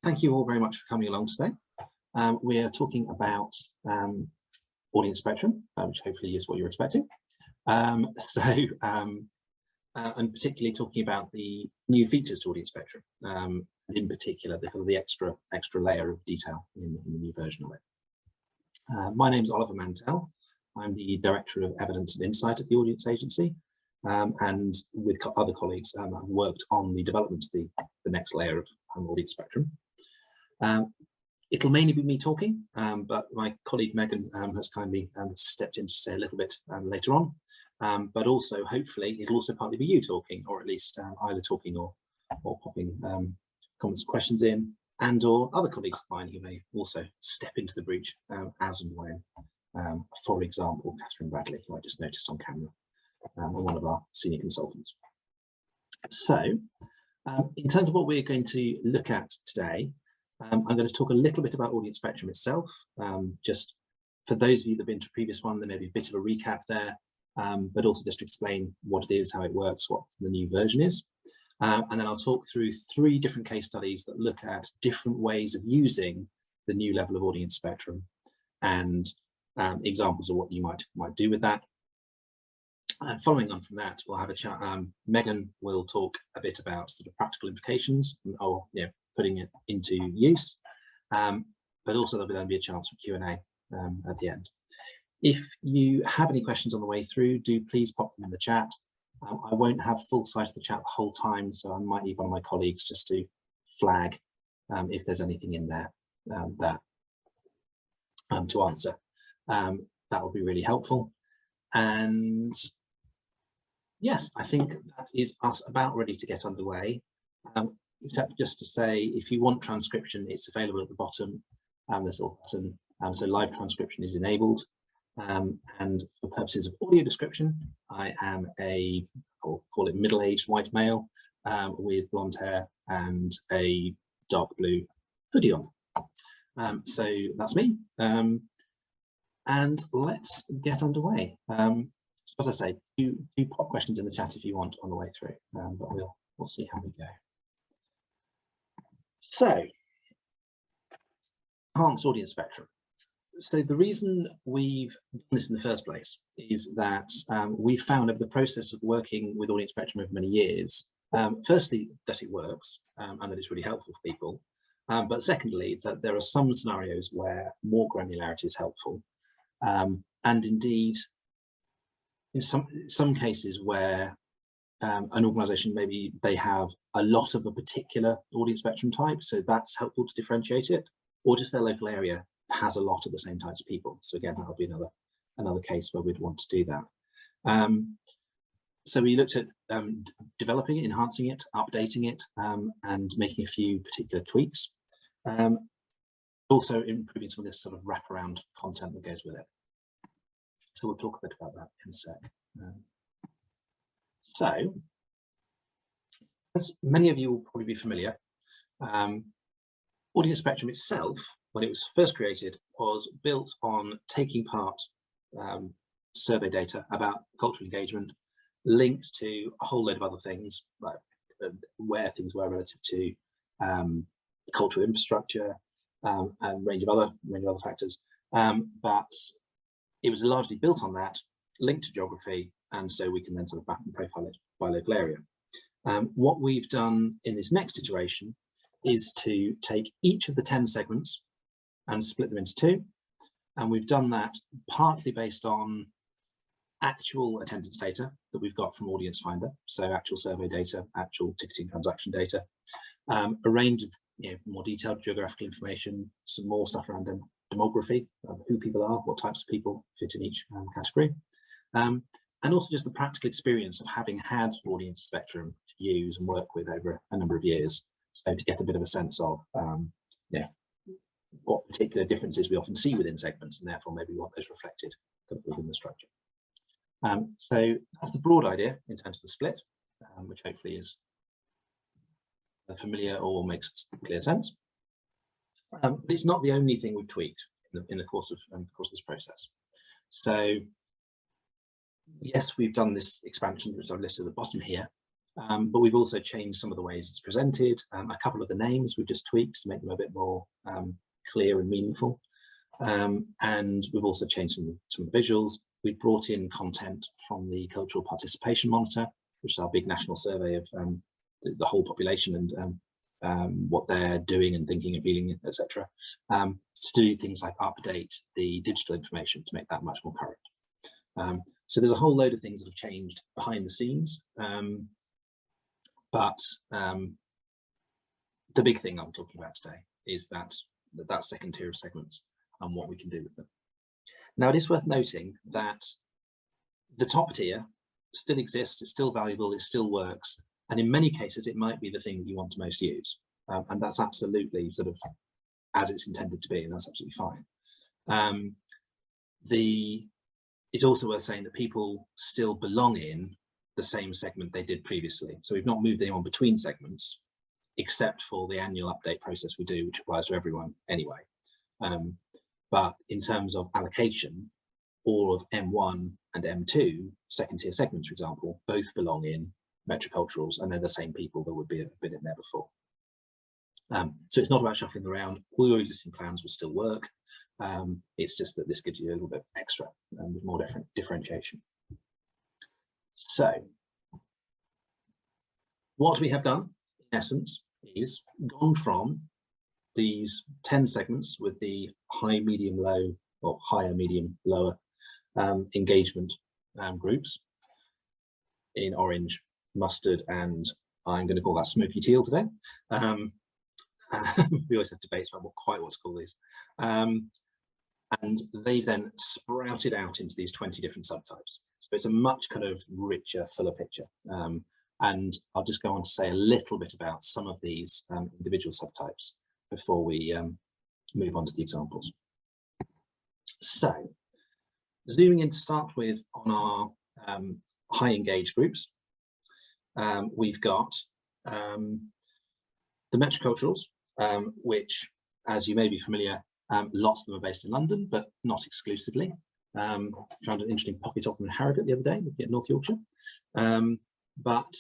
thank you all very much for coming along today. We are talking about audience spectrum, which hopefully is what you're expecting. And particularly talking about the new features to audience spectrum, in particular the extra layer of detail in the new version of it. My name is Oliver Mantell. I'm the Director of Evidence and Insight at the Audience Agency, and with other colleagues, I've worked on the development of the next layer of audience spectrum. It'll mainly be me talking, but my colleague Megan has kindly stepped in to say a little bit later on. But also, hopefully, it'll also partly be you talking, or at least either talking or popping comments and questions in, and or other colleagues of mine who may also step into the breach as and when. For example, Catherine Bradley, who I just noticed on camera, one of our senior consultants. So, in terms of what we're going to look at today, I'm going to talk a little bit about audience spectrum itself. Just for those of you that have been to a previous one, there may be a bit of a recap there, but also just to explain what it is, how it works, what the new version is. And then I'll talk through 3 different case studies that look at different ways of using the new level of audience spectrum and examples of what you might do with that. Following on from that, we'll have a chat. Megan will talk a bit about sort of practical implications, or putting it into use, but also there'll then be a chance for Q&A at the end. If you have any questions on the way through, do please pop them in the chat. I won't have full sight of the chat the whole time, so I might need one of my colleagues just to flag if there's anything in there to answer. That would be really helpful. And yes, I think that is us about ready to get underway. Except just to say, if you want transcription, it's available at the bottom. There's a button, so live transcription is enabled. And for purposes of audio description, I am I'll call it middle-aged white male with blonde hair and a dark blue hoodie on. So that's me. And let's get underway. As I say, do pop questions in the chat if you want on the way through, but we'll see how we go. So, enhanced audience spectrum. So the reason we've done this in the first place is that we found over the process of working with audience spectrum over many years, firstly, that it works and that it's really helpful for people. But secondly, that there are some scenarios where more granularity is helpful. And indeed, in some cases where an organisation, maybe they have a lot of a particular audience spectrum type, so that's helpful to differentiate it, or just their local area has a lot of the same types of people. So again, that'll be another case where we'd want to do that. So we looked at developing it, enhancing it, updating it, and making a few particular tweaks. Also improving some of this sort of wraparound content that goes with it. So we'll talk a bit about that in a sec. So, as many of you will probably be familiar, audience spectrum itself, when it was first created, was built on taking part survey data about cultural engagement, linked to a whole load of other things, like where things were relative to cultural infrastructure and a range of other factors. But it was largely built on that, linked to geography, and so we can then sort of map and profile it by local area. What we've done in this next iteration is to take each of the 10 segments and split them into 2. And we've done that partly based on actual attendance data that we've got from Audience Finder, so actual survey data, actual ticketing transaction data, a range of more detailed geographical information, some more stuff around demography, who people are, what types of people fit in each category, and also just the practical experience of having had audience spectrum to use and work with over a number of years, so to get a bit of a sense of what particular differences we often see within segments, and therefore maybe want those reflected within the structure. So that's the broad idea in terms of the split, which hopefully is familiar or makes clear sense. But it's not the only thing we've tweaked in the course of this process. So yes, we've done this expansion, which I've listed at the bottom here, but we've also changed some of the ways it's presented. A couple of the names we've just tweaked to make them a bit more clear and meaningful. And we've also changed some visuals. We brought in content from the Cultural Participation Monitor, which is our big national survey of the whole population and what they're doing and thinking and feeling, etc. To do things like update the digital information to make that much more current. So there's a whole load of things that have changed behind the scenes. But the big thing I'm talking about today is that second tier of segments and what we can do with them. Now, it is worth noting that the top tier still exists, it's still valuable, it still works, and in many cases it might be the thing that you want to most use, and that's absolutely sort of as it's intended to be, and that's absolutely fine. It's also worth saying that people still belong in the same segment they did previously, so we've not moved anyone between segments except for the annual update process we do, which applies to everyone anyway. But in terms of allocation, all of M1 and M2 second tier segments, for example, both belong in metroculturals, and they're the same people that would be have been in there before. So it's not about shuffling around. All your existing plans will still work. It's just that this gives you a little bit extra with more differentiation. So what we have done, in essence, is gone from these 10 segments with the high, medium, low, or higher, medium, lower engagement groups in orange, mustard, and I'm going to call that smoky teal today. We always have debates about what to call these. And they then sprouted out into these 20 different subtypes. So it's a much kind of richer, fuller picture. And I'll just go on to say a little bit about some of these individual subtypes before we move on to the examples. So, zooming in to start with on our high engaged groups, we've got the metroculturals, which, as you may be familiar, lots of them are based in London, but not exclusively. Found an interesting pocket of them in Harrogate the other day, looking at North Yorkshire. But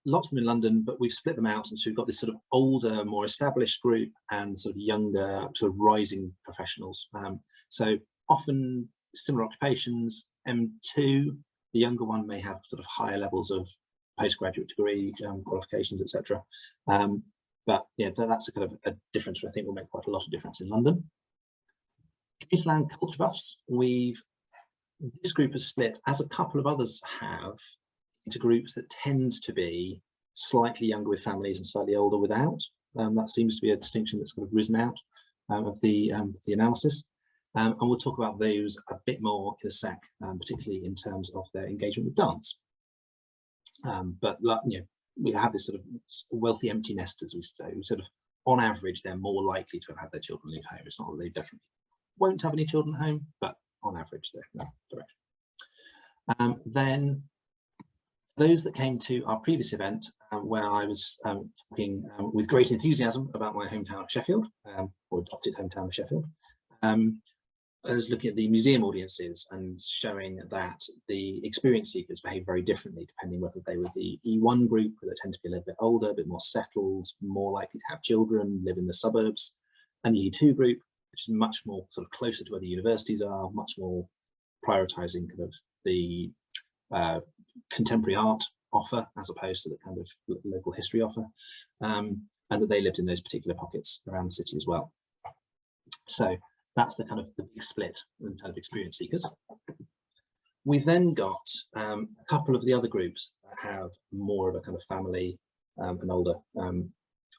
lots of them in London, but we've split them out, and so we've got this sort of older, more established group and sort of younger, sort of rising professionals. So often similar occupations. M2, the younger one may have sort of higher levels of postgraduate degree qualifications, etc. But yeah, that's a kind of a difference that I think will make quite a lot of difference in London. Hinterland culture buffs, this group is split, as a couple of others have, into groups that tend to be slightly younger with families and slightly older without. That seems to be a distinction that's kind of risen out of the analysis. And we'll talk about those a bit more in a sec, particularly in terms of their engagement with dance. But you know, we have this sort of wealthy empty nesters, we say, sort of on average, they're more likely to have had their children leave home. It's not that they definitely won't have any children at home, but on average, they're in that direction. Then those that came to our previous event, where I was talking with great enthusiasm about my hometown of Sheffield, or adopted hometown of Sheffield, I was looking at the museum audiences and showing that the experience seekers behave very differently depending whether they were the E1 group, where they tend to be a little bit older, a bit more settled, more likely to have children, live in the suburbs, and the E2 group, which is much more sort of closer to where the universities are, much more prioritising kind of the contemporary art offer as opposed to the kind of local history offer, and that they lived in those particular pockets around the city as well. So that's the kind of the big split in terms of experience seekers. We've then got a couple of the other groups that have more of a kind of family and older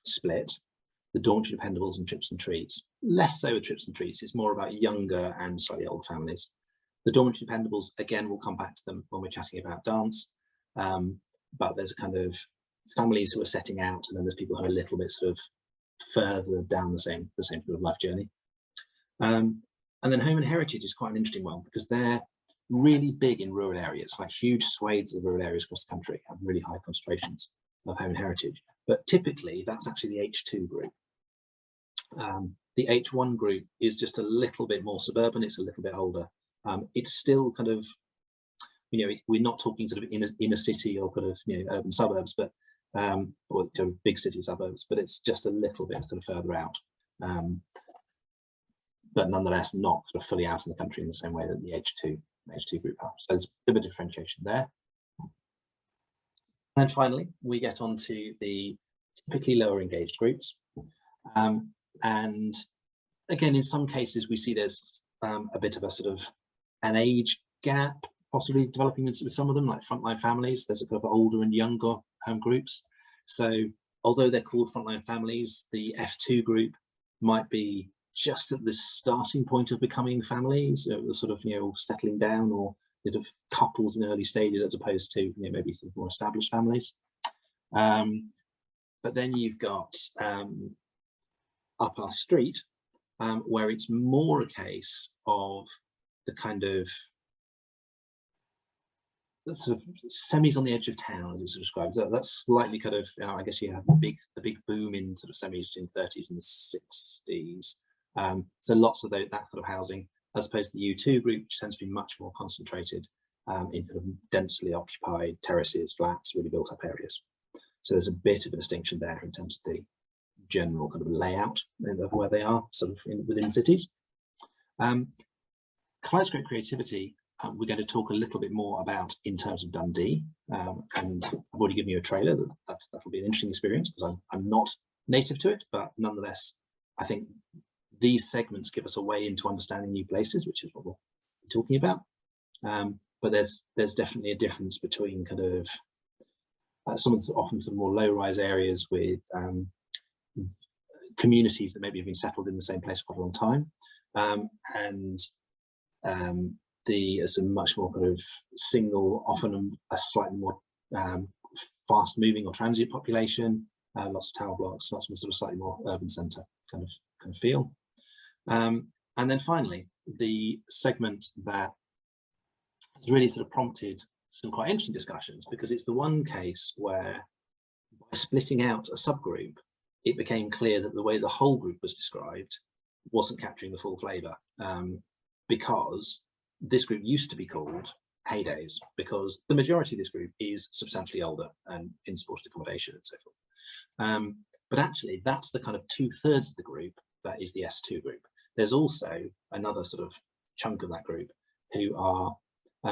split. The Dormitory Dependables and Tripps and Treats. Less so with Tripps and Treats, it's more about younger and slightly older families. The Dormitory Dependables, again, we'll come back to them when we're chatting about dance, but there's a kind of families who are setting out, and then there's people who are a little bit sort of further down the same sort of life journey. And then home and heritage is quite an interesting one because they're really big in rural areas, like huge swathes of rural areas across the country have really high concentrations of home and heritage. But typically that's actually the H2 group. The H1 group is just a little bit more suburban, it's a little bit older. It's still kind of we're not talking sort of inner city or kind of urban suburbs, but or big city suburbs, but it's just a little bit sort of further out. But nonetheless not sort of fully out in the country in the same way that the H2 group are. So there's a bit of differentiation there. And then finally, we get on to the typically lower engaged groups. And again, in some cases, we see there's a bit of a sort of an age gap possibly developing with some of them, like frontline families. There's a kind of older and younger groups. So although they're called frontline families, the F2 group might be just at the starting point of becoming families, sort of settling down, or sort of couples in early stages, as opposed to maybe sort of more established families. But then you've got up our street, where it's more a case of the kind of sort of semis on the edge of town, as it's described. So that's slightly kind of, I guess you have the big boom in sort of semis in the 30s and 60s. So lots of that kind of housing, as opposed to the U2 group, which tends to be much more concentrated in kind of densely occupied terraces, flats, really built up areas. So there's a bit of a distinction there in terms of the general kind of layout of where they are sort of within cities. Kaleidoscope creativity, we're going to talk a little bit more about in terms of Dundee, and I've already given you a trailer. That'll be an interesting experience, because I'm not native to it, but nonetheless, I think these segments give us a way into understanding new places, which is what we'll be talking about. But there's definitely a difference between kind of some of the often some more low-rise areas with communities that maybe have been settled in the same place for quite a long time, and there's a much more kind of single, often a slightly more fast-moving or transient population, lots of tower blocks, lots of sort of slightly more urban centre kind of feel. And then finally, the segment that has really sort of prompted some quite interesting discussions, because it's the one case where, by splitting out a subgroup, it became clear that the way the whole group was described wasn't capturing the full flavour, because this group used to be called Heydays, because the majority of this group is substantially older and in supported accommodation and so forth. But actually, that's the kind of 2/3 of the group that is the S2 group. There's also another sort of chunk of that group who are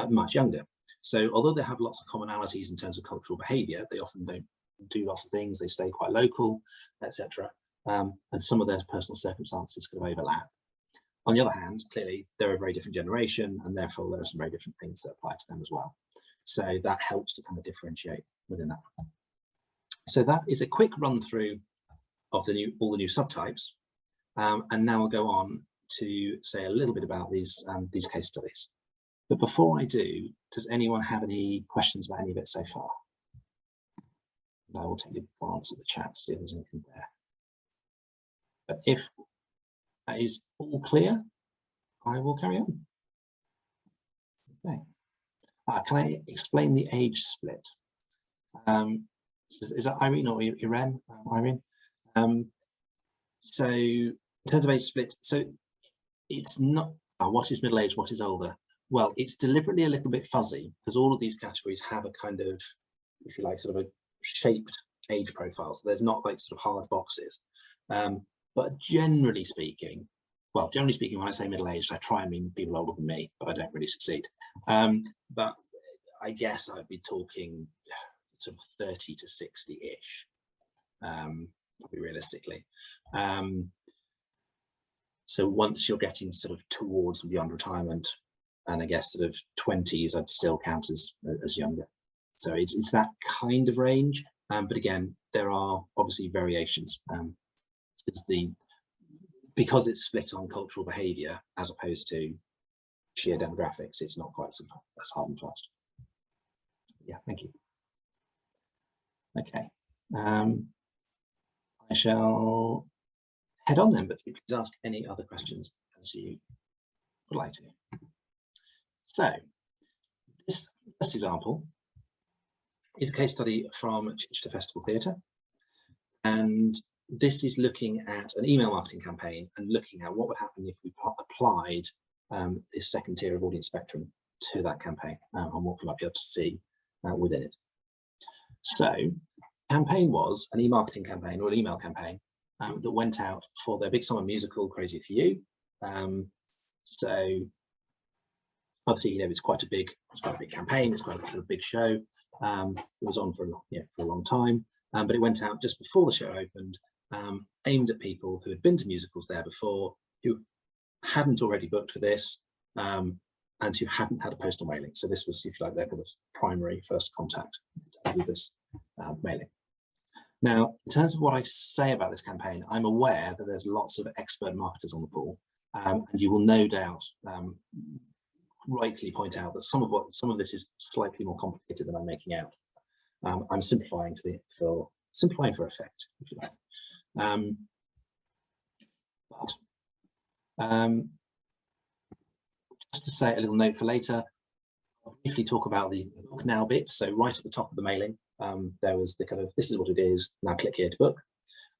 much younger. So although they have lots of commonalities in terms of cultural behaviour, they often don't do lots of things, they stay quite local, etc. And some of their personal circumstances could overlap. On the other hand, clearly, they're a very different generation, and therefore there are some very different things that apply to them as well. So that helps to kind of differentiate within that. So that is a quick run through of all the new subtypes. And now we'll go on to say a little bit about these case studies. But before I do, does anyone have any questions about any of it so far? I will take a glance at the chat to see if there's anything there. But if that is all clear, I will carry on. Okay. Can I explain the age split? Is that Irene or Irene? Irene? So in terms of age split, so it's not what is middle age, what is older. Well, it's deliberately a little bit fuzzy, because all of these categories have a kind of, if you like, sort of a shaped age profile. So there's not like sort of hard boxes. But generally speaking, when I say middle-aged, I try and mean people older than me, but I don't really succeed. But I guess I'd be talking sort of 30 to 60-ish, probably realistically. So once you're getting sort of towards beyond retirement, and I guess sort of 20s, I'd still count as younger. So it's that kind of range. But again, there are obviously variations. Because it's split on cultural behaviour as opposed to sheer demographics, it's not quite so as hard and fast. Yeah, thank you. Okay, I shall head on then, but please ask any other questions as you would like to. So this first example is a case study from Chichester Festival Theatre, and this is looking at an email marketing campaign and looking at what would happen if we applied this second tier of audience spectrum to that campaign and what we might be able to see within it. So campaign was an e-marketing campaign or an email campaign that went out for their big summer musical, Crazy for You. So obviously, you know, it's quite a big campaign. It's quite a sort of big show. It was on for a long time, but it went out just before the show opened, aimed at people who had been to musicals there before, who hadn't already booked for this, and who hadn't had a postal mailing. So this was, if you like, their kind of primary first contact with this mailing. Now, in terms of what I say about this campaign, I'm aware that there's lots of expert marketers on the pool, and you will no doubt rightly point out that some of this is slightly more complicated than I'm making out. I'm simplifying for effect, if you like. Just to say a little note for later, I'll briefly talk about the book now bit. So right at the top of the mailing, there was the kind of, this is what it is, now click here to book.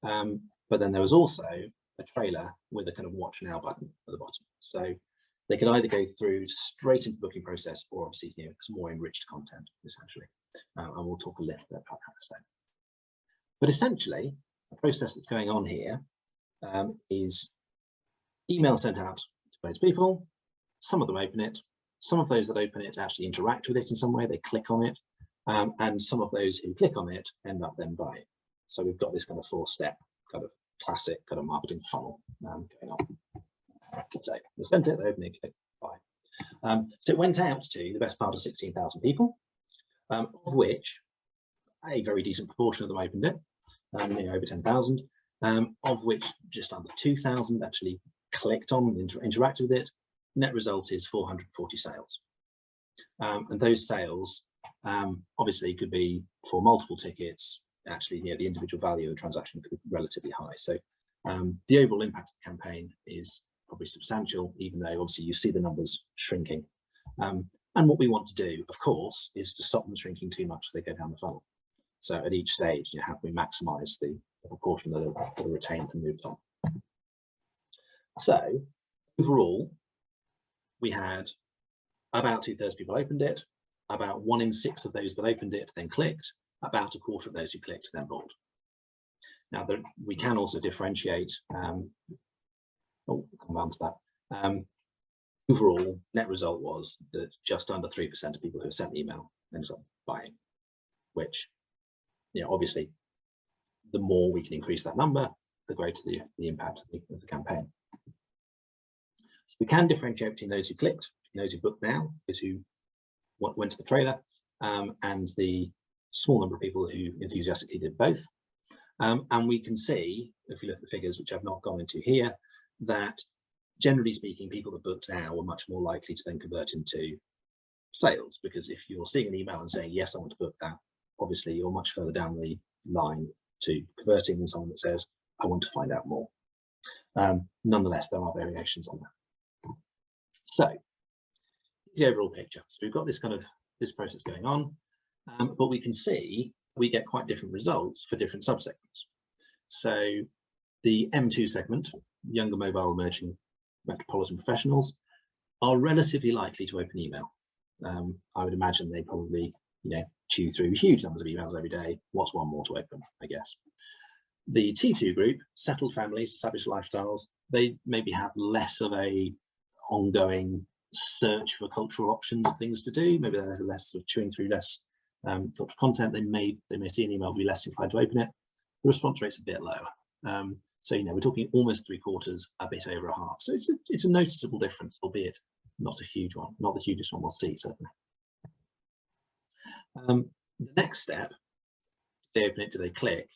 But then there was also a trailer with a kind of watch now button at the bottom. So they could either go through straight into the booking process, or obviously, you know, some more enriched content, essentially. And we'll talk a little bit about that. But essentially, the process that's going on here is email sent out to those people. Some of them open it. Some of those that open it actually interact with it in some way. They click on it. And some of those who click on it end up then buying. So we've got this kind of 4-step kind of classic kind of marketing funnel going on. So they sent it, they opened it, click, buy. So it went out to the best part of 16,000 people, of which a very decent proportion of them opened it, over 10,000, of which just under 2,000 actually clicked on and interacted with it. Net result is 440 sales. And those sales obviously could be for multiple tickets. Actually, you know, the individual value of the transaction could be relatively high. So the overall impact of the campaign is probably substantial, even though obviously you see the numbers shrinking. And what we want to do, of course, is to stop them shrinking too much so they go down the funnel. So at each stage, you know, how can we maximise the proportion that are retained and moved on? So overall, we had about 2/3 people opened it, about 1 in 6 of those that opened it then clicked, about 1/4 of those who clicked then bought. Now, we can also differentiate. I'll come on to that. Overall, net result was that just under 3% of people who sent the email ended up buying, which, you know, obviously, the more we can increase that number, the greater the impact of the campaign. So we can differentiate between those who clicked, those who booked now, those who went to the trailer, and the small number of people who enthusiastically did both. And we can see, if we look at the figures, which I've not gone into here, that generally speaking, people that booked now are much more likely to then convert into sales, because if you're seeing an email and saying, yes, I want to book that, obviously you're much further down the line to converting than someone that says, I want to find out more. Nonetheless, there are variations on that. So here's the overall picture. So we've got this process going on, but we can see we get quite different results for different subsegments. So the M2 segment, younger mobile emerging metropolitan professionals, are relatively likely to open email. I would imagine they probably, you know, chew through huge numbers of emails every day. What's one more to open, I guess. The T2 group, settled families, established lifestyles, they maybe have less of a ongoing search for cultural options of things to do. Maybe there's less sort of chewing through less cultural content. They may see an email, be less inclined to open it. The response rate's a bit lower. So, you know, we're talking almost 3/4, a bit over a half. So it's a noticeable difference, albeit not a huge one, not the hugest one we'll see, certainly. The next step, do they open it, do they click?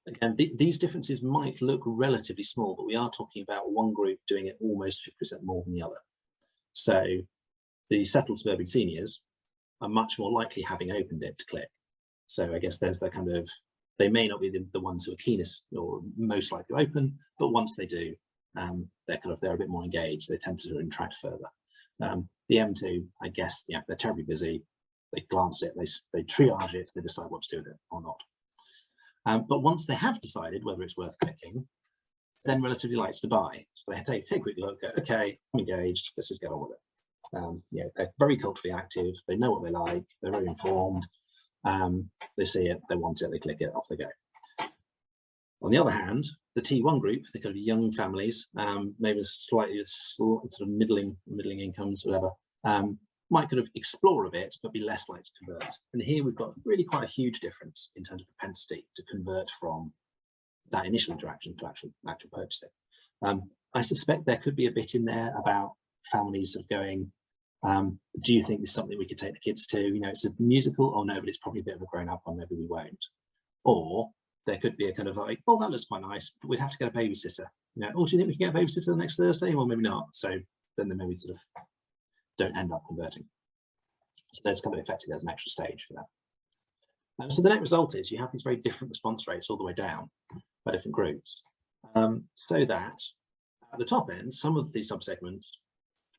Again, these differences might look relatively small, but we are talking about one group doing it almost 50% more than the other. So the settled suburban seniors are much more likely, having opened it, to click. So I guess there's the kind of, they may not be the ones who are keenest or most likely to open, but once they do, they're a bit more engaged. They tend to interact further. The M2, I guess, yeah, they're terribly busy. They glance it, they triage it, they decide what to do with it or not. But once they have decided whether it's worth clicking, then relatively likely to buy. So they take a quick look, go, okay, I'm engaged, let's just get on with it. they're very culturally active, they know what they like, they're very informed, they see it, they want it, they click it, off they go. On the other hand, the T1 group, the kind of young families, maybe slightly sort of middling incomes, whatever, might kind of explore a bit, but be less likely to convert. And here we've got really quite a huge difference in terms of propensity to convert from that initial interaction to actual purchasing. I suspect there could be a bit in there about families of going, do you think this is something we could take the kids to? You know, it's a musical, oh no, but it's probably a bit of a grown-up one, maybe we won't. Or there could be a kind of like, oh, that looks quite nice, but we'd have to get a babysitter. You know, oh, do you think we can get a babysitter the next Thursday? Well, maybe not. So then they maybe sort of don't end up converting. So there's kind of effectively, there's an extra stage for that. So the net result is you have these very different response rates all the way down by different groups. So that at the top end, some of the subsegments,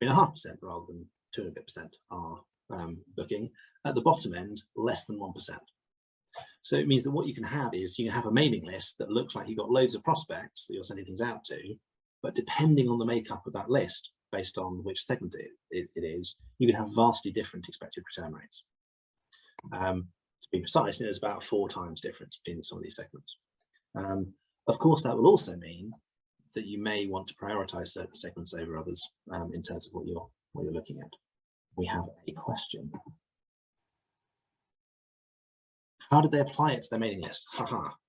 3.5% rather than 2.5% are booking. At the bottom end, less than 1%. So it means that what you can have is you can have a mailing list that looks like you've got loads of prospects that you're sending things out to, but depending on the makeup of that list, based on which segment it is, you can have vastly different expected return rates. To be precise, there's about 4 times difference between some of these segments. Of course, that will also mean that you may want to prioritize certain segments over others in terms of what you're looking at. We have a question. How did they apply it to their mailing list?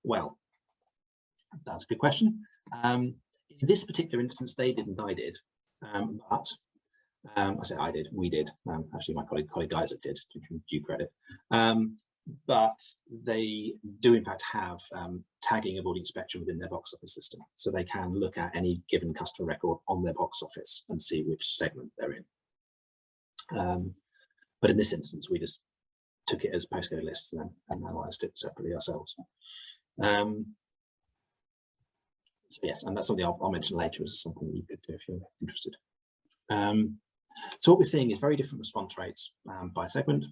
Well, that's a good question. In this particular instance, they didn't, I did. But I say I did, we did. Actually, my colleague Isaac did, due credit. But they do in fact have tagging of audience spectrum within their box office system. So they can look at any given customer record on their box office and see which segment they're in. But in this instance, we just took it as postcode lists and analysed it separately ourselves. So yes, and that's something I'll mention later as something you could do if you're interested. So what we're seeing is very different response rates by segment.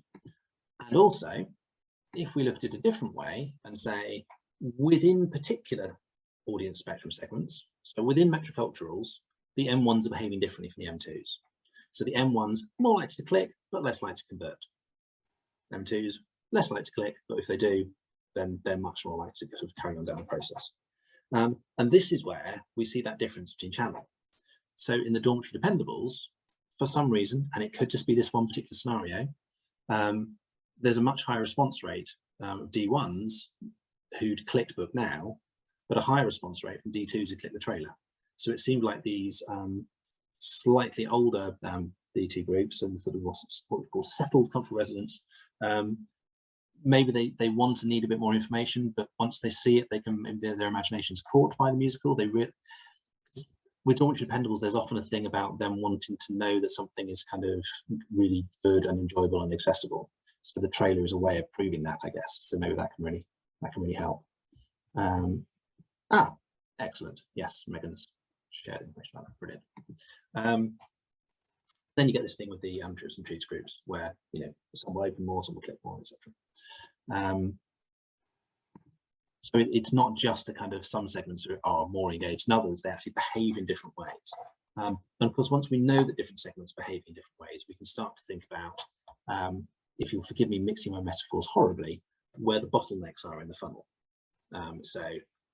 And also, if we looked at it a different way and say, within particular audience spectrum segments, so within metroculturals, the M1s are behaving differently from the M2s. So the M1s more likely to click, but less likely to convert. M2s less likely to click, but if they do, then they're much more likely to sort of carry on down the process. And this is where we see that difference between channel. So in the dormitory dependables, for some reason, and it could just be this one particular scenario, there's a much higher response rate of D1s who'd clicked book now, but a higher response rate from D2s who clicked the trailer. So it seemed like these slightly older D2 groups and sort of what we call settled cultural residents, maybe they want to need a bit more information, but once they see it, they can, their imagination's caught by the musical. With dormitory dependables, there's often a thing about them wanting to know that something is kind of really good and enjoyable and accessible. So the trailer is a way of proving that, I guess. So maybe that can really help. Excellent. Yes, Megan's shared information about that. Brilliant. Then you get this thing with the Trips and Treats groups where, you know, some will open more, some will click more, etc. So it's not just a kind of some segments are more engaged than others, they actually behave in different ways. And of course, once we know that different segments behave in different ways, we can start to think about, if you'll forgive me mixing my metaphors horribly, where the bottlenecks are in the funnel. So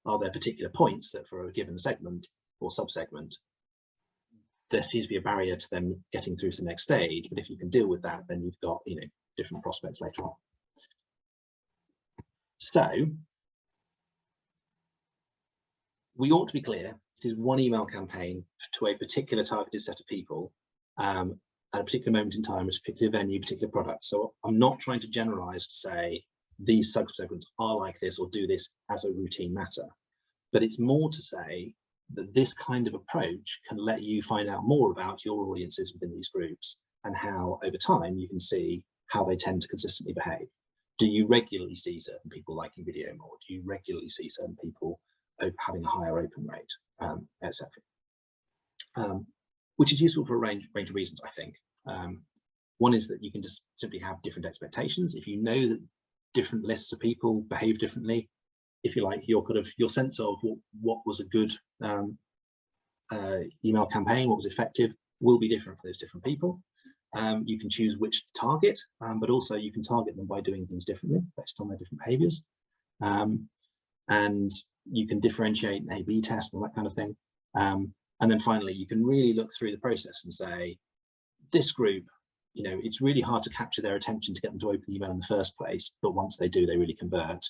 are there particular points that for a given segment or subsegment, there seems to be a barrier to them getting through to the next stage, but if you can deal with that, then you've got, you know, different prospects later on. So we ought to be clear, it is one email campaign to a particular targeted set of people at a particular moment in time, a particular venue, particular product. So I'm not trying to generalize to say these subsegments are like this or do this as a routine matter, but it's more to say that this kind of approach can let you find out more about your audiences within these groups and how over time you can see how they tend to consistently behave. Do you regularly see certain people liking video more? Do you regularly see certain people having a higher open rate, etc. Which is useful for a range of reasons, I think. One is that you can just simply have different expectations. If you know that different lists of people behave differently, if you like, your sense of what was a good email campaign, what was effective, will be different for those different people. You can choose which to target, but also you can target them by doing things differently based on their different behaviors. And you can differentiate an A/B test and that kind of thing. And then finally, you can really look through the process and say, this group, you know, it's really hard to capture their attention to get them to open the email in the first place, but once they do, they really convert.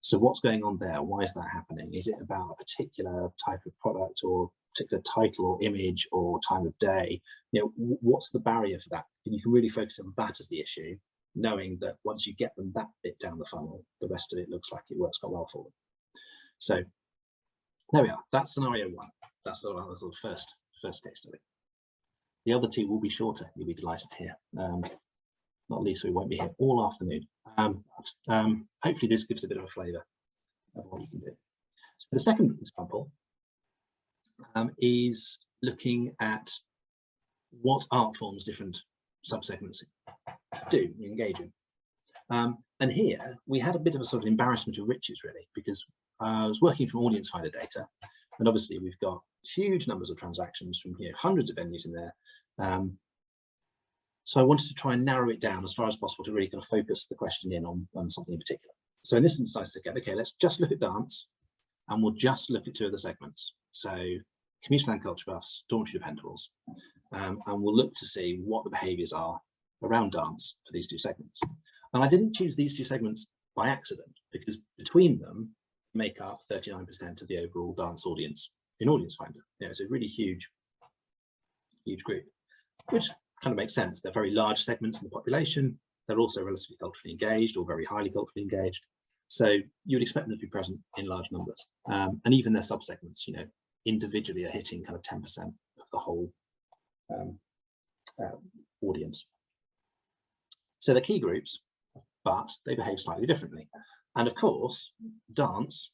So what's going on there? Why is that happening? Is it about a particular type of product or particular title or image or time of day? You know, what's the barrier for that? And you can really focus on that as the issue, knowing that once you get them that bit down the funnel, the rest of it looks like it works quite well for them. So there we are. That's scenario one. That's the sort of first case study. The other two will be shorter. You'll be delighted to hear. Not least, we won't be here all afternoon. Hopefully this gives a bit of a flavour of what you can do. So the second example is looking at what art forms different subsegments do engage in. And here we had a bit of a sort of embarrassment of riches, really, because I was working from audience finder data, and obviously we've got huge numbers of transactions from hundreds of venues in there. So I wanted to try and narrow it down as far as possible to really kind of focus the question in on something in particular. So in this instance, I said, okay, let's just look at dance, and we'll just look at two of the segments. So community land culture buffs, dormitory dependables, and we'll look to see what the behaviours are around dance for these two segments. And I didn't choose these two segments by accident, because between them make up 39% of the overall dance audience in Audience Finder. You know, it's a really huge group, which kind of makes sense. They're very large segments in the population. They're also relatively culturally engaged or very highly culturally engaged. So you'd expect them to be present in large numbers. And even their subsegments, you know, individually are hitting kind of 10% of the whole audience. So they're key groups, but they behave slightly differently. And of course, dance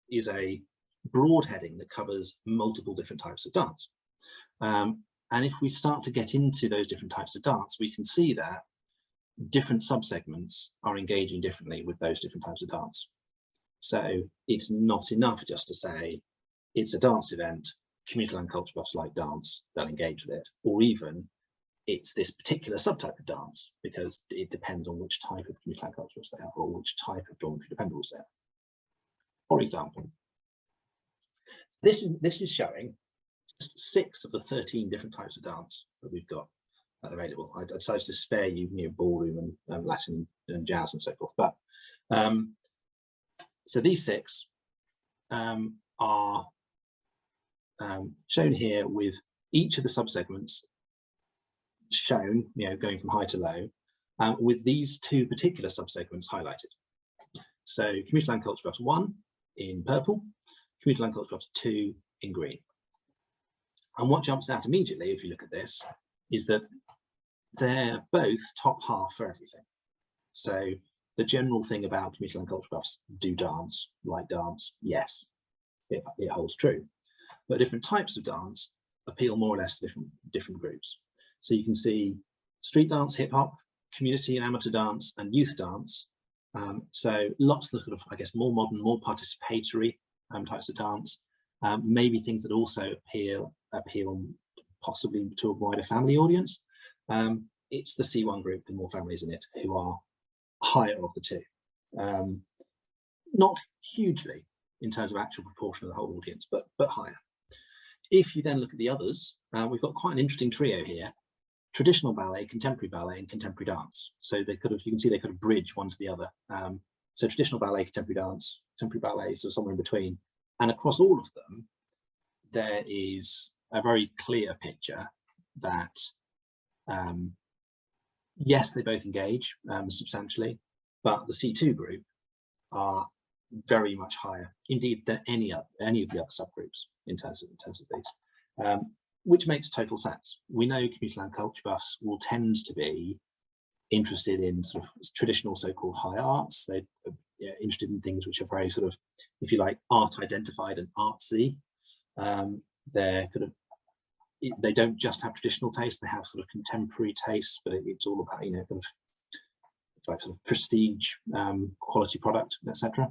is a broad heading that covers multiple different types of dance. And if we start to get into those different types of dance, we can see that different subsegments are engaging differently with those different types of dance. So it's not enough just to say it's a dance event, community land culture buffs like dance, they'll engage with it, or even it's this particular subtype of dance, because it depends on which type of community land culture buffs they have or which type of dormitory dependables they have. For example, this is showing 6 of the 13 different types of dance that we've got available. I decided to spare you, ballroom and Latin and jazz and so forth. But so these 6 are shown here with each of the subsegments shown, going from high to low, with these 2 particular subsegments highlighted. So community land culture buffs 1 in purple, community land culture buffs 2 in green. And what jumps out immediately, if you look at this, is that they're both top half for everything. So the general thing about community land culture buffs, do dance, like dance, yes, it holds true. But different types of dance appeal more or less to different groups. So you can see street dance, hip hop, community and amateur dance, and youth dance. So lots of the sort of, I guess, more modern, more participatory types of dance. Maybe things that also appeal possibly to a wider family audience. It's the C1 group with more families in it who are higher of the 2. Not hugely in terms of actual proportion of the whole audience, but higher. If you then look at the others, we've got quite an interesting trio here: traditional ballet, and contemporary dance. So they could have, you can see they could have bridged one to the other. So traditional ballet, contemporary dance, contemporary ballet, so somewhere in between. And across all of them, there is a very clear picture that, yes, they both engage substantially, but the C2 group are very much higher, indeed, than any of the other subgroups in terms of these, which makes total sense. We know community land culture buffs will tend to be interested in sort of traditional so-called high arts. They're interested in things which are very sort of, if you like, art identified and artsy. They're kind of, they don't just have traditional taste, they have sort of contemporary taste, but it's all about, kind of like sort of prestige, quality product, etc.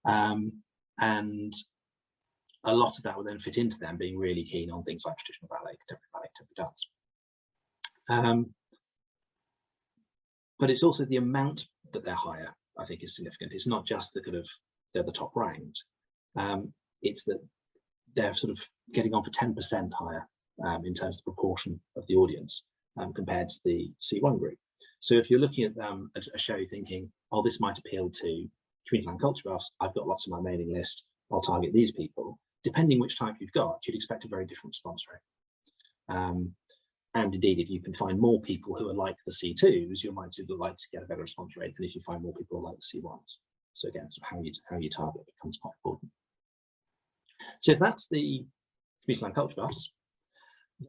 And a lot of that will then fit into them being really keen on things like traditional ballet, contemporary dance. but it's also the amount that they're higher, I think, is significant. It's not just the kind of they're the top ranked. It's that they're sort of getting on for 10% higher in terms of the proportion of the audience compared to the C1 group. So if you're looking at a show thinking, oh, this might appeal to community land culture buffs, I've got lots on my mailing list, I'll target these people. Depending which type you've got, you'd expect a very different response rate. And indeed, if you can find more people who are like the C2s, you're likely to get a better response rate than if you find more people who are like the C1s. So again, sort of how you target becomes quite important. So if that's the community land culture buffs,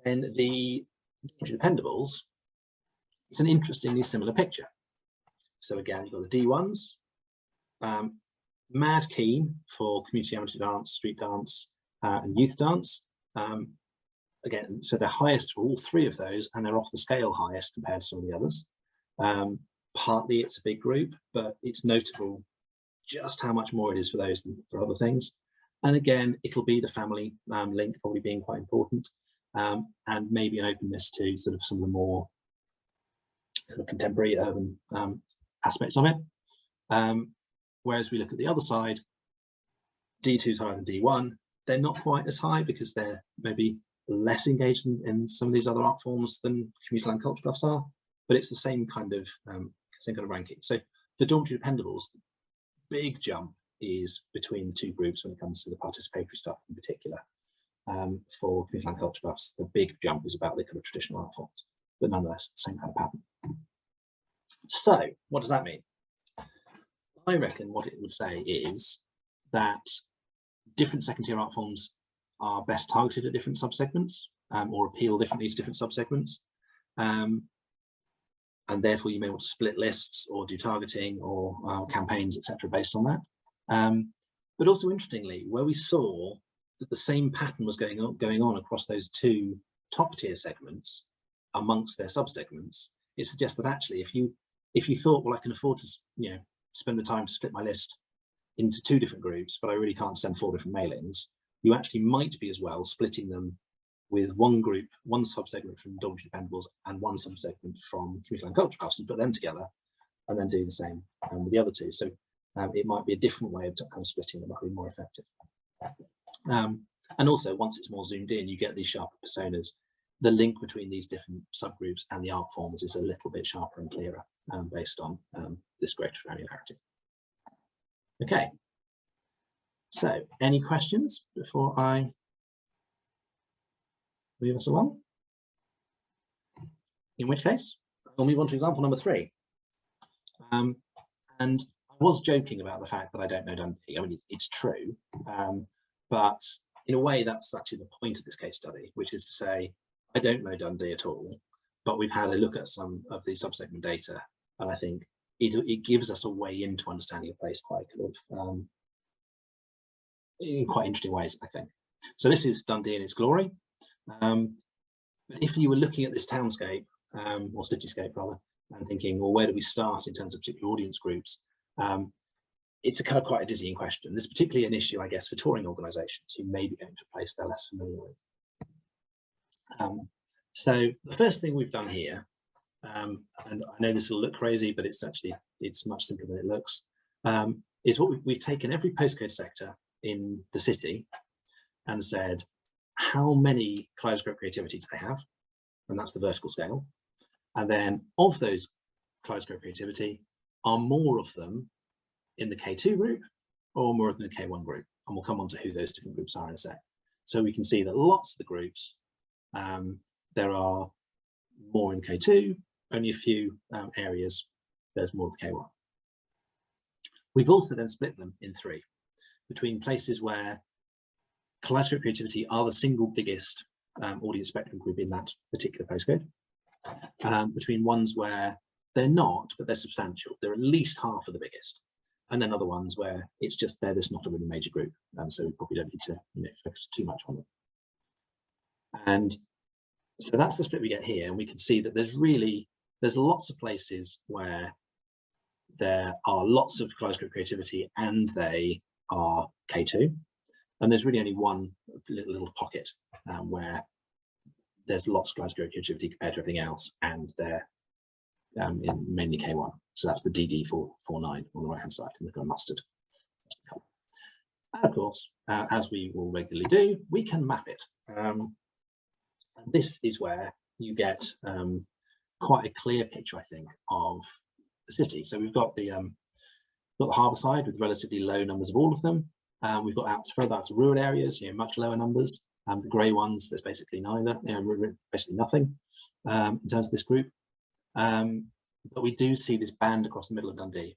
then the dependables, it's an interestingly similar picture. So again, you've got the D1s, mad keen for community amateur dance, street dance, and youth dance. Again, so they're highest for all three of those, and they're off the scale highest compared to some of the others. Partly it's a big group, but it's notable just how much more it is for those than for other things. And again, it'll be the family link probably being quite important, and maybe an openness to sort of some of the more kind of contemporary urban aspects of it. Whereas we look at the other side, D2 is higher than D1. They're not quite as high because they're maybe less engaged in some of these other art forms than community land culture buffs are, but it's the same kind of ranking. So the dormitory dependables, the big jump is between the two groups when it comes to the participatory stuff in particular. For community land culture buffs, the big jump is about the kind of traditional art forms, but nonetheless, same kind of pattern. So what does that mean? I reckon what it would say is that different second-tier art forms are best targeted at different subsegments, or appeal differently to different subsegments. And therefore you may want to split lists or do targeting or campaigns, etc., based on that. But also interestingly, where we saw that the same pattern was going on across those two top tier segments amongst their subsegments, it suggests that actually if you thought, well, I can afford to spend the time to split my list into two different groups, but I really can't send 4 different mailings, you actually might be as well splitting them with one group, one subsegment from dormitory dependables and one subsegment from community land culture buffs, and put them together and then do the same with the other two. So it might be a different way of kind of splitting that might be more effective. And also, once it's more zoomed in, you get these sharper personas. The link between these different subgroups and the art forms is a little bit sharper and clearer based on this greater granularity. Okay. So, any questions before I move us along? In which case, we'll move on to example number 3. And I was joking about the fact that I don't know Dundee. I mean, it's true, but in a way, that's actually the point of this case study, which is to say, I don't know Dundee at all, but we've had a look at some of the subsegment data, and I think it gives us a way into understanding a place quite in quite interesting ways, I think. So this is Dundee in its glory. If you were looking at this townscape, or cityscape rather, and thinking, well, where do we start in terms of particular audience groups? It's a kind of quite a dizzying question. There's particularly an issue, I guess, for touring organisations who may be going to a place they're less familiar with. So the first thing we've done here, and I know this will look crazy, but it's much simpler than it looks, is what we've taken every postcode sector in the city and said, how many Kaleidoscope creativity do they have? And that's the vertical scale. And then of those Kaleidoscope creativity, are more of them in the K2 group or more of them in the K1 group? And we'll come on to who those different groups are in a sec. So we can see that lots of the groups, there are more in K2, only a few areas, there's more of the K1. We've also then split them in 3, between places where Kaleidoscope creativity are the single biggest audience spectrum group in that particular postcode, between ones where they're not, but they're substantial. They're at least half of the biggest. And then other ones where it's just they're just not a really major group. So we probably don't need to focus too much on them. And so that's the split we get here. And we can see that there's lots of places where there are lots of Kaleidoscope creativity and they are K2. And there's really only one little pocket where there's lots of Kaleidoscope creativity compared to everything else, and they're in mainly K1. So that's the DD449 on the right hand side in the kind of mustard colour. And of course, as we will regularly do, we can map it. And this is where you get quite a clear picture, I think, of the city. So we've got the harbour side with relatively low numbers of all of them. We've got out further out to rural areas, much lower numbers. The grey ones, there's basically neither, basically nothing in terms of this group. But we do see this band across the middle of Dundee,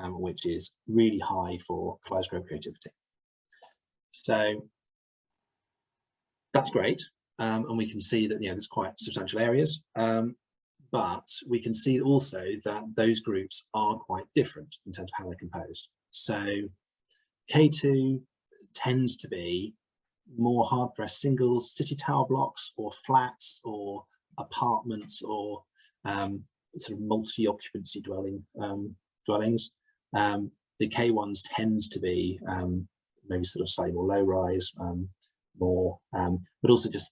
which is really high for Kaleidoscope creativity. So that's great, and we can see that there's quite substantial areas, but we can see also that those groups are quite different in terms of how they're composed. So K2 tends to be more hard-pressed singles, city tower blocks, or flats, or apartments, or sort of multi-occupancy dwellings. The K1s tends to be maybe sort of slightly more low-rise, but also just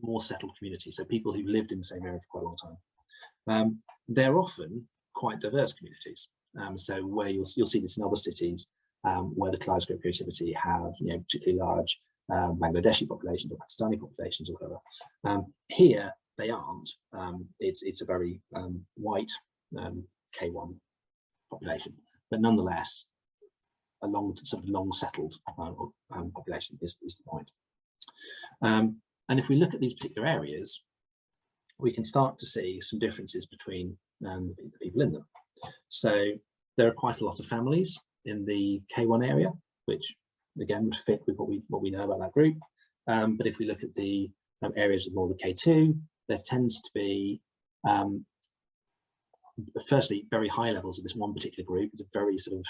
more settled communities. So people who've lived in the same area for quite a long time. They're often quite diverse communities. So where you'll see this in other cities, where the Kaleidoscope creativity have particularly large Bangladeshi populations or Pakistani populations or whatever. Here they aren't. It's a very white K1 population, but nonetheless a long settled population is the point. And if we look at these particular areas, we can start to see some differences between the people in them. So there are quite a lot of families in the K1 area, which again would fit with what we know about that group. But if we look at the areas of more the K2, there tends to be firstly very high levels of this one particular group. It's a very sort of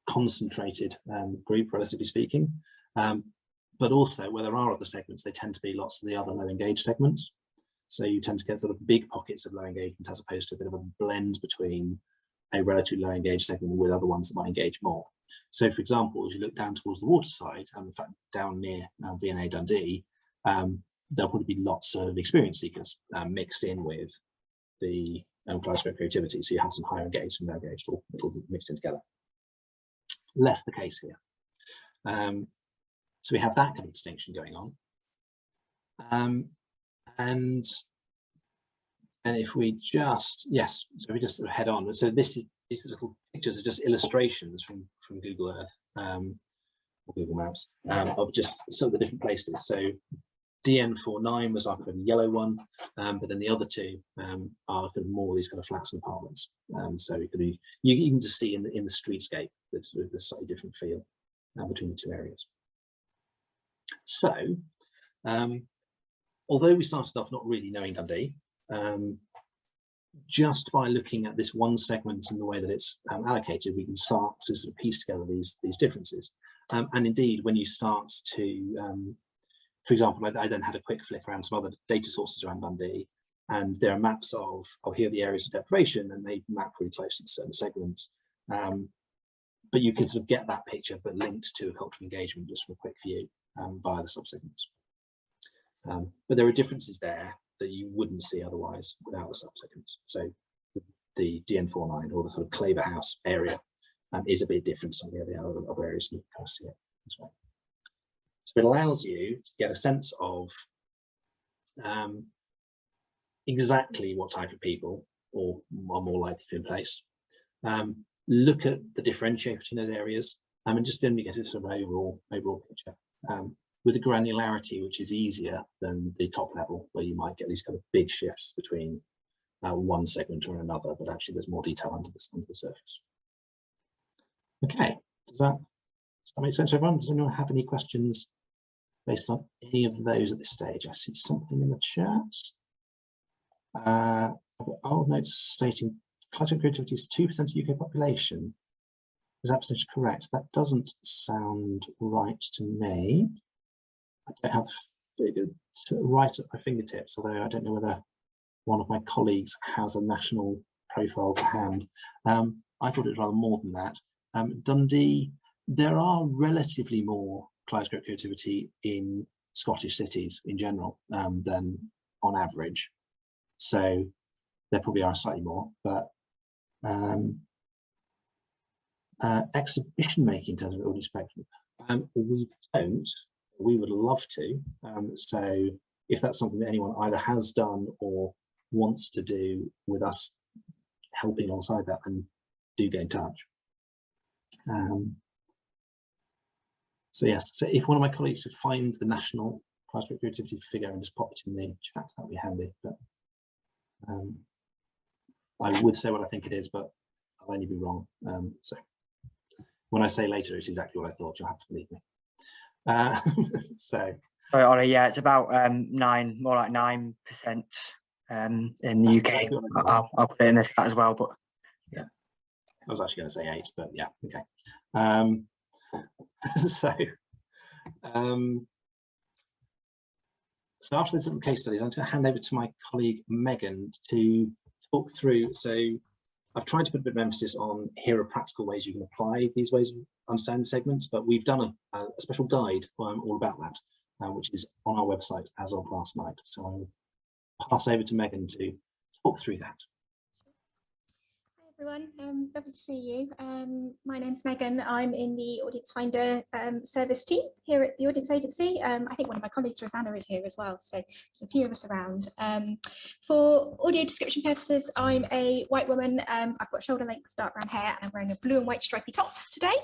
concentrated group, relatively speaking. But also where there are other segments, they tend to be lots of the other low engaged segments. So you tend to get sort of big pockets of low engagement as opposed to a bit of a blend between a relatively low engaged segment with other ones that might engage more. So for example, if you look down towards the water side, in fact down near V&A Dundee, there'll probably be lots of experience seekers mixed in with the Kaleidoscope creativity. So you have some higher engaged and low engaged all mixed in together. Less the case here. So we have that kind of distinction going on. And if we just, so we just sort of head on. So these little pictures are just illustrations from Google Earth or Google Maps of just some of the different places. So DN49 was our kind of yellow one, but then the other two are kind of more these kind of flats and apartments. So it could be, you can just see in the streetscape there's sort of a slightly different feel between the two areas. So although we started off not really knowing Dundee, just by looking at this one segment and the way that it's allocated, we can start to sort of piece together these differences. And indeed, when you start to, for example, I then had a quick flick around some other data sources around Dundee, and there are maps of here are the areas of deprivation, and they map really close to certain segments. But you can sort of get that picture, but linked to a cultural engagement just from a quick view via the subsegments. But there are differences there that you wouldn't see otherwise without the subsegments. So the DN49 or the sort of Claver House area is a bit different from the other areas, and you can kind of see it as well. So it allows you to get a sense of exactly what type of people are more likely to be in place. Look at the differentiation between those areas, and just then we get a sort of overall picture. With a granularity which is easier than the top level, where you might get these kind of big shifts between one segment or another, but actually there's more detail under the surface. Okay, does that make sense to everyone? Does anyone have any questions based on any of those at this stage? I see something in the chat. Old notes stating Kaleidoscope creativity is 2% of UK population. Is that percentage correct? That doesn't sound right to me. I don't have the figure right at my fingertips, although I don't know whether one of my colleagues has a national profile to hand. I thought it was rather more than that. Dundee, there are relatively more Kaleidoscope creativity in Scottish cities in general than on average. So there probably are slightly more, but exhibition making in terms of audience spectrum, we don't. We would love to. So if that's something that anyone either has done or wants to do with us helping alongside that, then do get in touch. So yes, so if one of my colleagues could find the national prize for creativity figure and just pop it in the chat, that'd be handy. But I would say what I think it is, but I'll only be wrong. So when I say later, it's exactly what I thought. You'll have to believe me. So. Sorry, Ollie. Yeah, it's about more like 9% in the UK. I'll put it in the chat as well. But yeah, I was actually going to say 8, but yeah, okay. So after some case studies, I'm going to hand over to my colleague Megan to talk through. So I've tried to put a bit of emphasis on here are practical ways you can apply these ways of understanding segments, but we've done a special guide all about that, which is on our website as of last night. So I'll pass over to Megan to talk through that. Hi everyone, lovely to see you. My name's Megan. I'm in the Audience Finder service team here at the Audience Agency. I think one of my colleagues, Rosanna, is here as well, so there's a few of us around. For audio description purposes, I'm a white woman. I've got shoulder length dark brown hair and I'm wearing a blue and white stripy top today.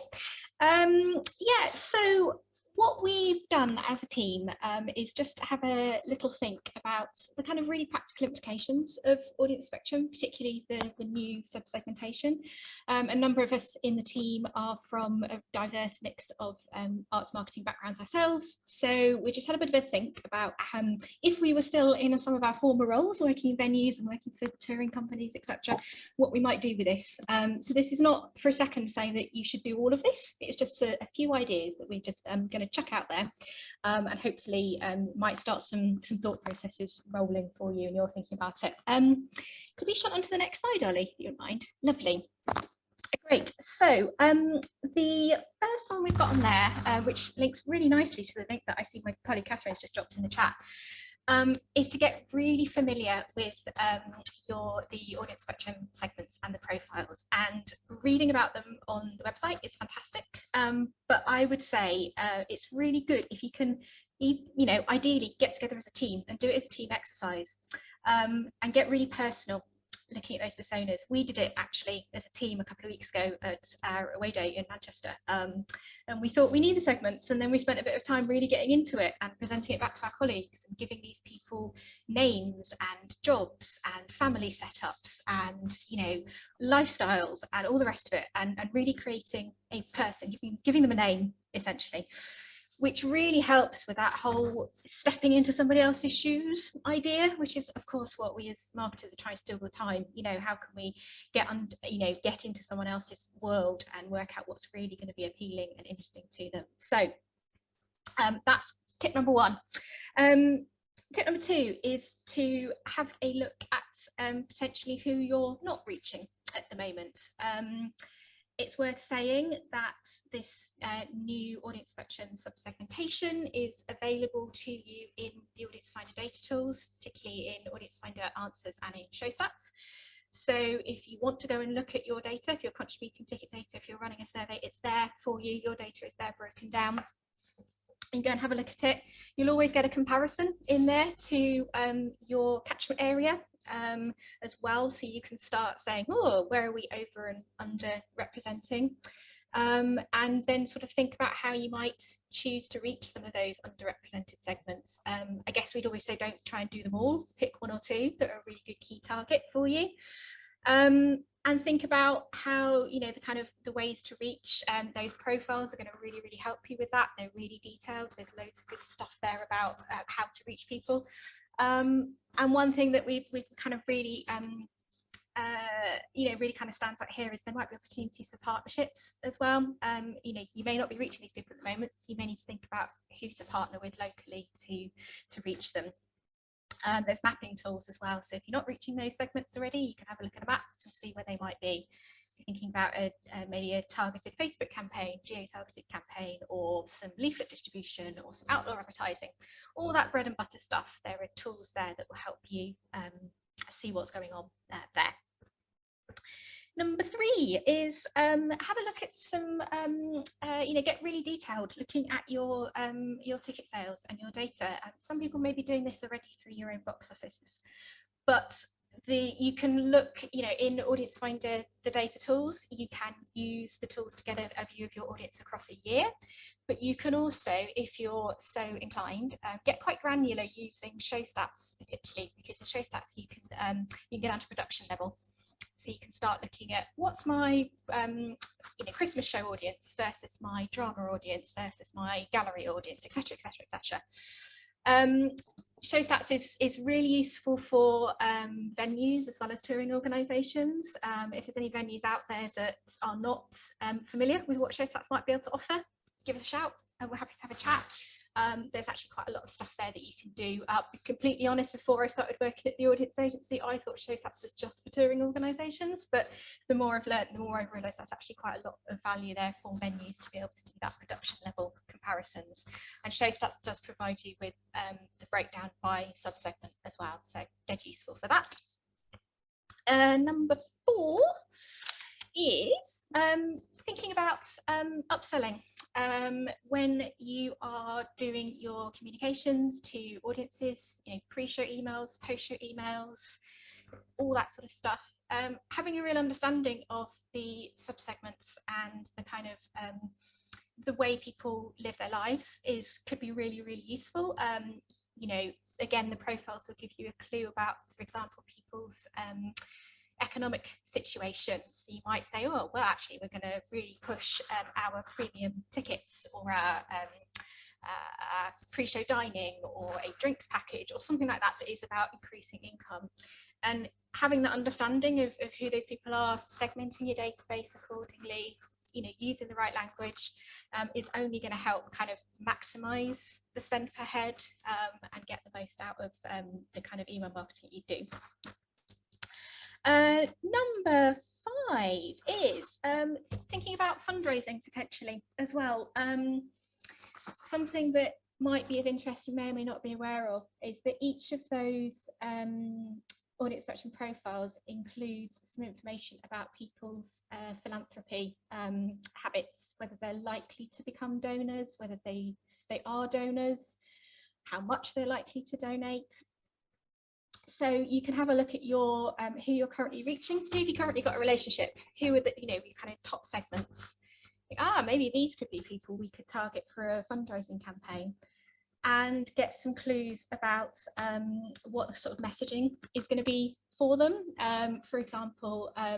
Yeah, so what we've done as a team is just to have a little think about the kind of really practical implications of audience spectrum, particularly the new subsegmentation. A number of us in the team are from a diverse mix of arts marketing backgrounds ourselves. So we just had a bit of a think about if we were still in some of our former roles, working in venues and working for touring companies, etc., what we might do with this. So this is not for a second saying that you should do all of this. It's just a few ideas that we're just going to chuck out there and hopefully might start some thought processes rolling for you and you're thinking about it. Could we shut on to the next slide, Ollie, if you don't mind? Lovely. Great. So the first one we've got on there, which links really nicely to the link that I see my colleague Catherine's just dropped in the chat, is to get really familiar with the audience spectrum segments and the profiles, and reading about them on the website is fantastic, but I would say it's really good if you can ideally get together as a team and do it as a team exercise, and get really personal looking at those personas. We did it actually as a team a couple of weeks ago at our away day in Manchester, and we thought we need the segments, and then we spent a bit of time really getting into it and presenting it back to our colleagues and giving these people names and jobs and family setups and lifestyles and all the rest of it, and really creating a person, giving them a name essentially, which really helps with that whole stepping into somebody else's shoes idea, which is of course what we as marketers are trying to do all the time. How can we get into someone else's world and work out what's really going to be appealing and interesting to them. So that's tip number one. Tip number two is to have a look at potentially who you're not reaching at the moment. It's worth saying that this new audience spectrum subsegmentation is available to you in the Audience Finder data tools, particularly in Audience Finder Answers and in Show Stats. So if you want to go and look at your data, if you're contributing ticket data, if you're running a survey, it's there for you. Your data is there broken down. And go and have a look at it. You'll always get a comparison in there to your catchment area as well, so you can start saying, oh, where are we over and under representing, and then sort of think about how you might choose to reach some of those underrepresented segments. I guess we'd always say don't try and do them all, pick one or two that are a really good key target for you, and think about how the ways to reach those profiles are going to really help you with that. They're really detailed. There's loads of good stuff there about how to reach people. And one thing that we've kind of really really kind of stands out here is there might be opportunities for partnerships as well. You may not be reaching these people at the moment, so you may need to think about who to partner with locally to reach them. There's mapping tools as well, so if you're not reaching those segments already, you can have a look at a map and see where they might be. Thinking about maybe a targeted Facebook campaign, geo-targeted campaign, or some leaflet distribution, or some outdoor advertising, all that bread and butter stuff. There are tools there that will help you see what's going on there. Number 3 is have a look at some, get really detailed, looking at your ticket sales and your data. Some people may be doing this already through your own box offices, but you can look, in Audience Finder, the data tools, you can use the tools to get a view of your audience across a year, but you can also, if you're so inclined, get quite granular using show stats, particularly because in show stats you can get down to production level. So you can start looking at what's my Christmas show audience versus my drama audience versus my gallery audience, etc., etc., etc. Show stats is really useful for venues as well as touring organisations. If there's any venues out there that are not familiar with what show stats might be able to offer, give us a shout and we're happy to have a chat. There's actually quite a lot of stuff there that you can do. To be completely honest, before I started working at the Audience Agency, I thought show stats was just for touring organisations, but the more I've learned, the more I've realised that's actually quite a lot of value there for venues to be able to do that production level comparisons. And show stats does provide you with the breakdown by subsegment as well, so dead useful for that. Number 4 is thinking about upselling. When you are doing your communications to audiences, pre-show emails, post-show emails, all that sort of stuff, having a real understanding of the subsegments and the kind of the way people live their lives could be really, really useful. Again, the profiles will give you a clue about, for example, people's economic situation. So you might say, oh, well, actually, we're going to really push our premium tickets or our pre-show dining or a drinks package or something like that is about increasing income. And having that understanding of who those people are, segmenting your database accordingly, using the right language is only going to help kind of maximize the spend per head and get the most out of the kind of email marketing you do. Number 5 is thinking about fundraising potentially as well. Something that might be of interest you may or may not be aware of is that each of those audience spectrum profiles includes some information about people's philanthropy habits, whether they're likely to become donors, whether they are donors, how much they're likely to donate. So you can have a look at your who you're currently reaching, who have you currently got a relationship, who are the your kind of top segments. Maybe these could be people we could target for a fundraising campaign, and get some clues about what sort of messaging is going to be for them. For example, I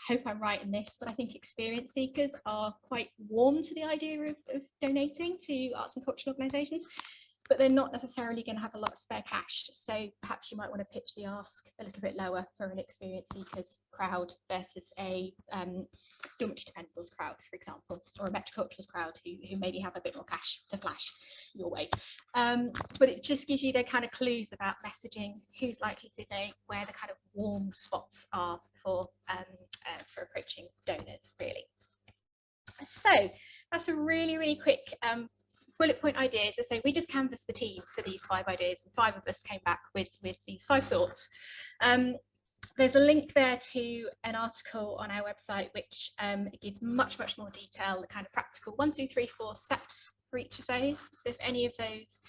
hope I'm right in this, but I think experience seekers are quite warm to the idea of donating to arts and cultural organisations, but they're not necessarily going to have a lot of spare cash. So perhaps you might want to pitch the ask a little bit lower for an experience seekers crowd versus a dormitory dependents crowd, for example, or a metroculturals crowd who maybe have a bit more cash to flash your way. But it just gives you the kind of clues about messaging, who's likely to donate, where the kind of warm spots are for approaching donors, really. So that's a really, really quick bullet point ideas. I say we just canvassed the team for these 5 ideas, and 5 of us came back with these 5 thoughts. There's a link there to an article on our website which gives much more detail, the kind of practical 1, 2, 3, 4 steps for each of those. So if any of those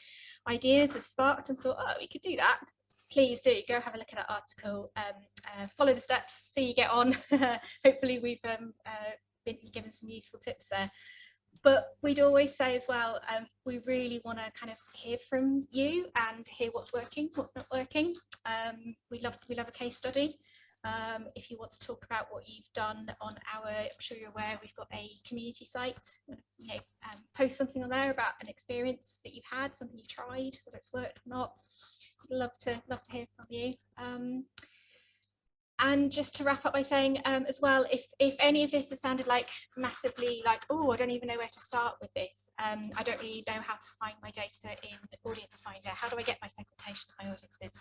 ideas have sparked and thought, oh, we could do that, please do go have a look at that article, follow the steps, see you get on. Hopefully we've been given some useful tips there. But we'd always say as well, we really want to kind of hear from you and hear what's working, what's not working. We love a case study. If you want to talk about what you've done on our, I'm sure you're aware, we've got a community site. Post something on there about an experience that you've had, something you've tried, whether it's worked or not. I'd love to hear from you. And just to wrap up by saying as well, if any of this has sounded like massively like, oh, I don't even know where to start with this. I don't really know how to find my data in Audience Finder. How do I get my segmentation of my audiences?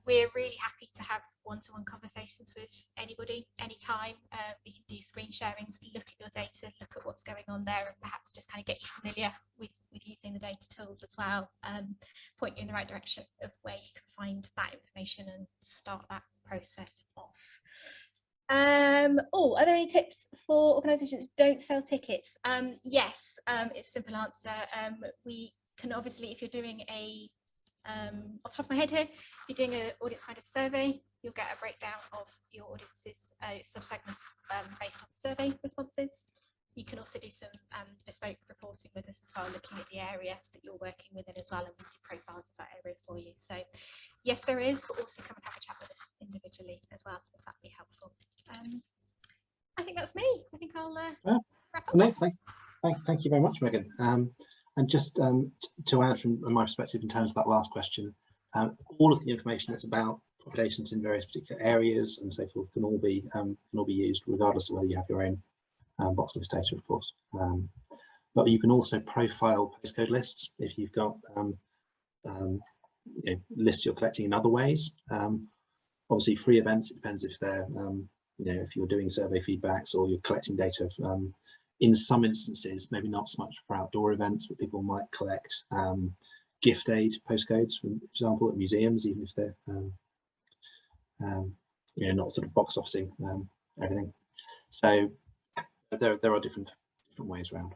We're really happy to have one-to-one conversations with anybody, anytime. We can do screen sharings, look at your data, look at what's going on there, and perhaps just kind of get you familiar with using the data tools as well, point you in the right direction of where you can find that information and start that process off. Oh, are there any tips for organisations that don't sell tickets? Yes, it's a simple answer. We can obviously, if you're doing a, off the top of my head here, if you're doing an audience finder survey, you'll get a breakdown of your audience's subsegments based on survey responses. You can also do some bespoke reporting with us as well, looking at the area that you're working within as well, and we do profiles of that area for you. So yes, there is, but also come and have a chat with us individually as well, if that'd be helpful. I think that's me. I think I'll wrap up. No, thank you very much, Megan. And just to add from my perspective in terms of that last question, all of the information that's about populations in various particular areas and so forth can all be used, regardless of whether you have your own box office data, of course. But you can also profile postcode lists if you've got lists you're collecting in other ways. Obviously, free events, it depends if they're if you're doing survey feedbacks or you're collecting data. In some instances, maybe not so much for outdoor events, but people might collect gift aid postcodes, for example, at museums, even if they're not sort of box officing everything. So there are different ways around.